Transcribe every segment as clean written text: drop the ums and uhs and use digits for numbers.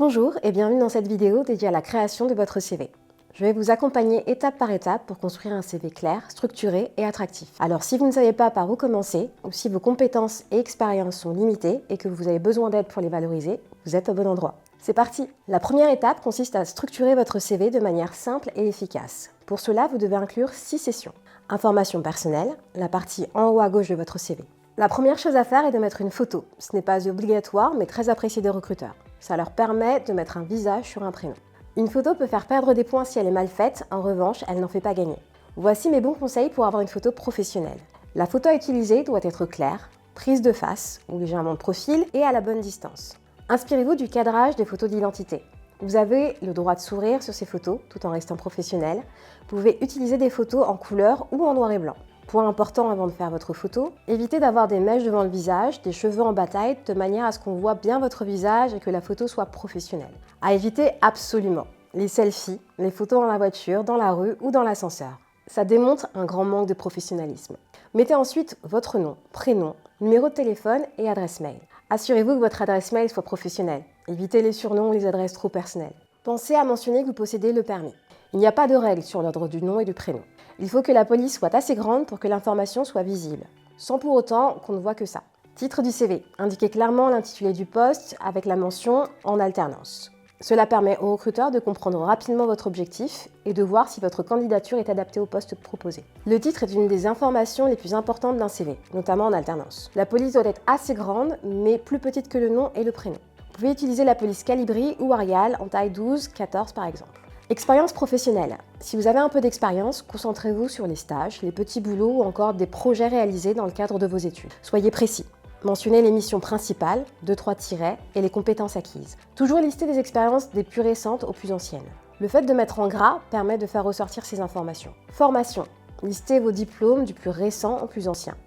Bonjour et bienvenue dans cette vidéo dédiée à la création de votre CV. Je vais vous accompagner étape par étape pour construire un CV clair, structuré et attractif. Alors si vous ne savez pas par où commencer, ou si vos compétences et expériences sont limitées et que vous avez besoin d'aide pour les valoriser, vous êtes au bon endroit. C'est parti! La première étape consiste à structurer votre CV de manière simple et efficace. Pour cela, vous devez inclure 6 sections. Informations personnelles, la partie en haut à gauche de votre CV. La première chose à faire est de mettre une photo. Ce n'est pas obligatoire, mais très apprécié des recruteurs. Ça leur permet de mettre un visage sur un prénom. Une photo peut faire perdre des points si elle est mal faite, en revanche, elle n'en fait pas gagner. Voici mes bons conseils pour avoir une photo professionnelle. La photo à utiliser doit être claire, prise de face ou légèrement de profil et à la bonne distance. Inspirez-vous du cadrage des photos d'identité. Vous avez le droit de sourire sur ces photos tout en restant professionnel. Vous pouvez utiliser des photos en couleur ou en noir et blanc. Point important avant de faire votre photo, évitez d'avoir des mèches devant le visage, des cheveux en bataille, de manière à ce qu'on voit bien votre visage et que la photo soit professionnelle. À éviter absolument les selfies, les photos dans la voiture, dans la rue ou dans l'ascenseur. Ça démontre un grand manque de professionnalisme. Mettez ensuite votre nom, prénom, numéro de téléphone et adresse mail. Assurez-vous que votre adresse mail soit professionnelle. Évitez les surnoms ou les adresses trop personnelles. Pensez à mentionner que vous possédez le permis. Il n'y a pas de règle sur l'ordre du nom et du prénom. Il faut que la police soit assez grande pour que l'information soit visible, sans pour autant qu'on ne voit que ça. Titre du CV. Indiquez clairement l'intitulé du poste avec la mention « en alternance ». Cela permet au recruteur de comprendre rapidement votre objectif et de voir si votre candidature est adaptée au poste proposé. Le titre est une des informations les plus importantes d'un CV, notamment en alternance. La police doit être assez grande, mais plus petite que le nom et le prénom. Vous pouvez utiliser la police Calibri ou Arial en taille 12-14 par exemple. Expérience professionnelle. Si vous avez un peu d'expérience, concentrez-vous sur les stages, les petits boulots ou encore des projets réalisés dans le cadre de vos études. Soyez précis. Mentionnez les missions principales, 2-3 tirets, et les compétences acquises. Toujours lister des expériences des plus récentes aux plus anciennes. Le fait de mettre en gras permet de faire ressortir ces informations. Formation. Listez vos diplômes du plus récent au plus ancien.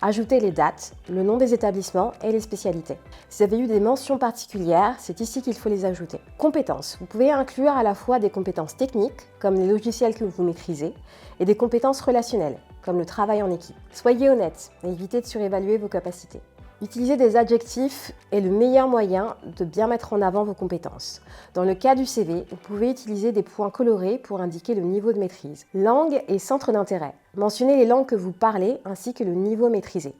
Ajoutez les dates, le nom des établissements et les spécialités. Si vous avez eu des mentions particulières, c'est ici qu'il faut les ajouter. Compétences. Vous pouvez inclure à la fois des compétences techniques, comme les logiciels que vous maîtrisez, et des compétences relationnelles, comme le travail en équipe. Soyez honnête et évitez de surévaluer vos capacités. Utiliser des adjectifs est le meilleur moyen de bien mettre en avant vos compétences. Dans le cas du CV, vous pouvez utiliser des points colorés pour indiquer le niveau de maîtrise. Langue et centre d'intérêt. Mentionnez les langues que vous parlez ainsi que le niveau maîtrisé.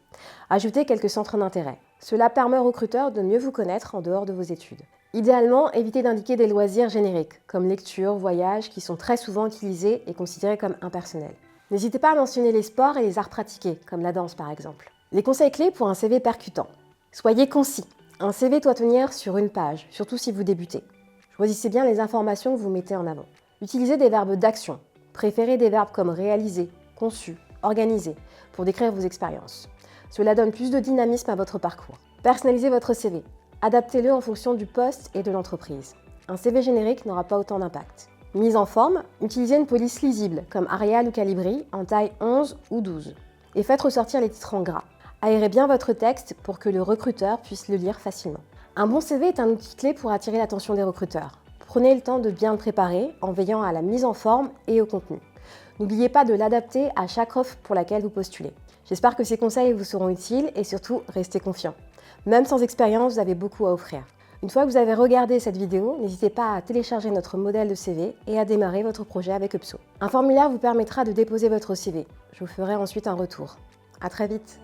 Ajoutez quelques centres d'intérêt. Cela permet aux recruteurs de mieux vous connaître en dehors de vos études. Idéalement, évitez d'indiquer des loisirs génériques, comme lecture, voyage, qui sont très souvent utilisés et considérés comme impersonnels. N'hésitez pas à mentionner les sports et les arts pratiqués, comme la danse par exemple. Les conseils clés pour un CV percutant. Soyez concis. Un CV doit tenir sur une page, surtout si vous débutez. Choisissez bien les informations que vous mettez en avant. Utilisez des verbes d'action. Préférez des verbes comme réaliser, conçu, organiser, pour décrire vos expériences. Cela donne plus de dynamisme à votre parcours. Personnalisez votre CV. Adaptez-le en fonction du poste et de l'entreprise. Un CV générique n'aura pas autant d'impact. Mise en forme, utilisez une police lisible, comme Arial ou Calibri, en taille 11 ou 12. Et faites ressortir les titres en gras. Aérez bien votre texte pour que le recruteur puisse le lire facilement. Un bon CV est un outil clé pour attirer l'attention des recruteurs. Prenez le temps de bien le préparer en veillant à la mise en forme et au contenu. N'oubliez pas de l'adapter à chaque offre pour laquelle vous postulez. J'espère que ces conseils vous seront utiles et surtout, restez confiants. Même sans expérience, vous avez beaucoup à offrir. Une fois que vous avez regardé cette vidéo, n'hésitez pas à télécharger notre modèle de CV et à démarrer votre projet avec Upso. Un formulaire vous permettra de déposer votre CV. Je vous ferai ensuite un retour. À très vite!